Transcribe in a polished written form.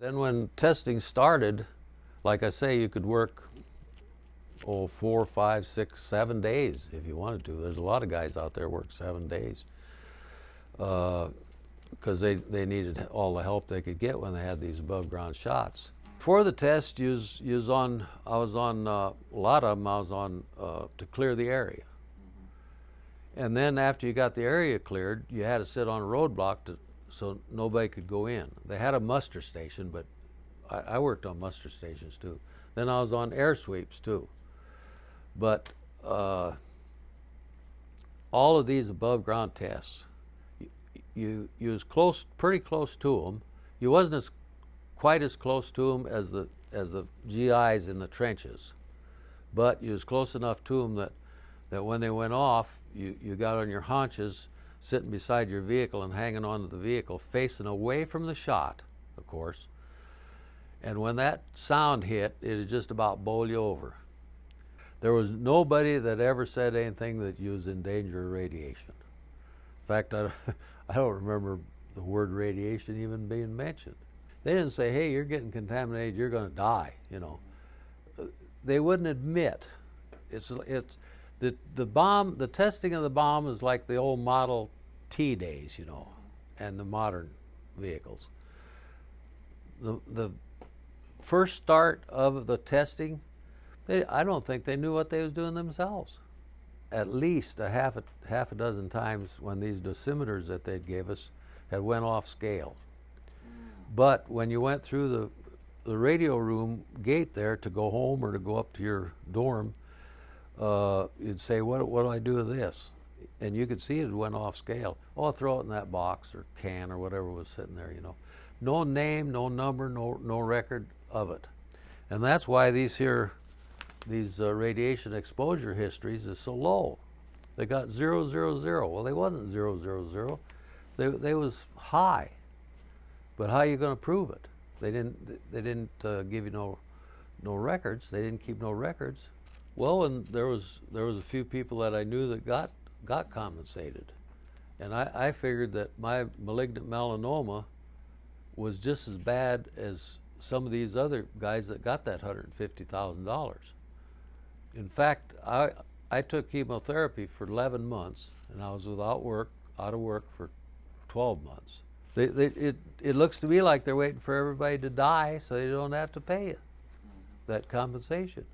Then when testing started, like I say, you could work 4, 5, 6, 7 days if you wanted to. There's a lot of guys out there work 7 days because they needed all the help they could get when they had these above ground shots. For the test, I was on a lot of them. I was on to clear the area, and then after you got the area cleared, you had to sit on a roadblock so nobody could go in. They had a muster station, but I worked on muster stations too. Then I was on air sweeps too. But all of these above ground tests, you was pretty close to them. You wasn't quite as close to them as the GIs in the trenches, but you was close enough to them that when they went off, you got on your haunches, sitting beside your vehicle and hanging onto the vehicle, facing away from the shot, of course. And when that sound hit, it'd just about bowl you over. There was nobody that ever said anything that you was in danger of radiation. In fact, I don't remember the word radiation even being mentioned. They didn't say, hey, you're getting contaminated, you're going to die, you know. They wouldn't admit. The bomb, the testing of the bomb is like the old Model T days, you know, and the modern vehicles. The first start of the testing, I don't think they knew what they was doing themselves. At least a half a dozen times when these dosimeters that they gave us had went off scale. But when you went through the radio room gate there to go home or to go up to your dorm, you'd say, what do I do with this? And you could see it went off scale. Oh, I'll throw it in that box or can or whatever was sitting there, you know. No name, no number, no record of it. And that's why these radiation exposure histories is so low. They got 0, 0, 0. Well, they wasn't 0, 0, 0. They was high. But how are you going to prove it? They didn't give you no records. They didn't keep no records. Well, and there was a few people that I knew that got compensated, and I figured that my malignant melanoma was just as bad as some of these other guys that got that $150,000. In fact, I took chemotherapy for 11 months, and I was out of work for 12 months. It looks to me like they're waiting for everybody to die so they don't have to pay it, that compensation.